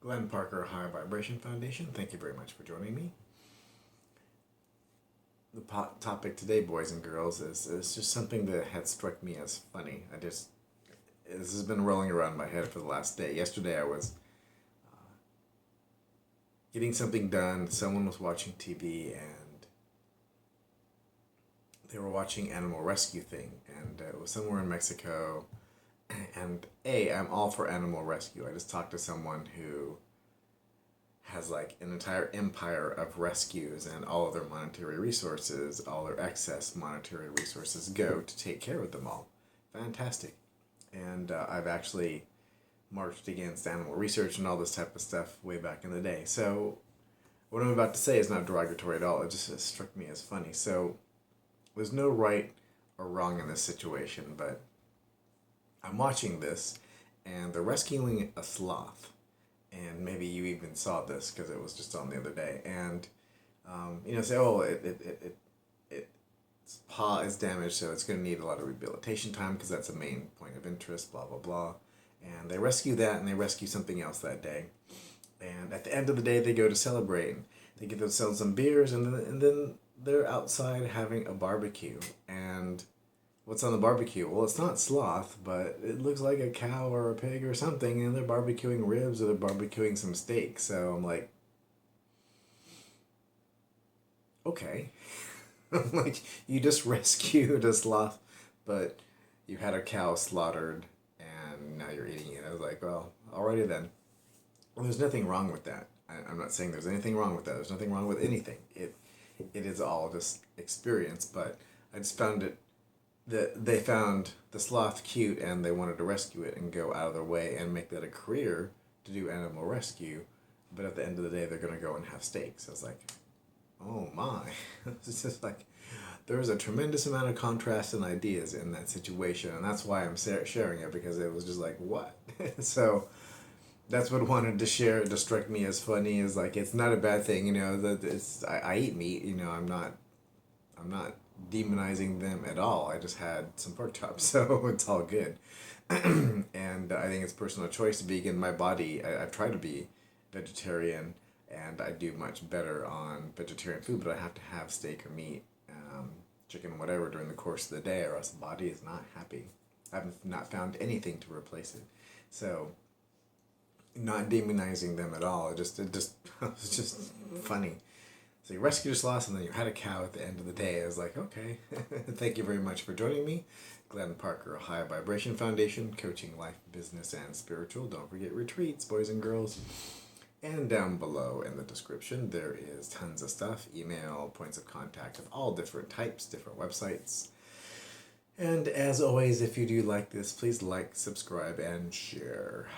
Glenn Parker, High Vibration Foundation. Thank you very much for joining me. The topic today, boys and girls, is just something that had struck me as funny. This has been rolling around in my head for the last day. Yesterday I was getting something done. Someone was watching TV and they were watching Animal Rescue thing, and it was somewhere in Mexico. And I'm all for animal rescue. I just talked to someone who has like an entire empire of rescues, and all of their monetary resources, all their excess monetary resources go to take care of them all. Fantastic. And I've actually marched against animal research and all this type of stuff way back in the day. So what I'm about to say is not derogatory at all. It just struck me as funny. So there's no right or wrong in this situation, but I'm watching this, and they're rescuing a sloth. And maybe you even saw this because it was just on the other day. And, say, oh, its paw is damaged, so it's going to need a lot of rehabilitation time because that's a main point of interest, blah, blah, blah. And they rescue that, and they rescue something else that day. And at the end of the day, they go to celebrate. They get themselves some beers, and then they're outside having a barbecue. And what's on the barbecue? Well, it's not sloth, but it looks like a cow or a pig or something, and they're barbecuing ribs or they're barbecuing some steak. So I'm like, okay. I'm like, you just rescued a sloth, but you had a cow slaughtered, and now you're eating it. I was like, well, alrighty then. Well, there's nothing wrong with that. I'm not saying there's anything wrong with that. There's nothing wrong with anything. It is all just experience, but I just found it that they found the sloth cute and they wanted to rescue it and go out of their way and make that a career to do animal rescue. But at the end of the day, they're going to go and have steaks. I was like, oh my. It's just like, there was a tremendous amount of contrast and ideas in that situation. And that's why I'm sharing it, because it was just like, what? So that's what I wanted to share. It just struck me as funny. Is like, it's not a bad thing, that I eat meat, I'm not demonizing them at all. I just had some pork chops, so it's all good. And I think it's personal choice. Vegan, my body, I've tried to be vegetarian, and I do much better on vegetarian food, but I have to have steak or meat, chicken, whatever, during the course of the day, or else the body is not happy. I've not found anything to replace it. So, not demonizing them at all. It was just funny. So you rescued a sloth, and then you had a cow at the end of the day. I was like, okay. Thank you very much for joining me. Glenn Parker, High Vibration Foundation, coaching life, business, and spiritual. Don't forget retreats, boys and girls. And down below in the description, there is tons of stuff. Email, points of contact of all different types, different websites. And as always, if you do like this, please like, subscribe, and share.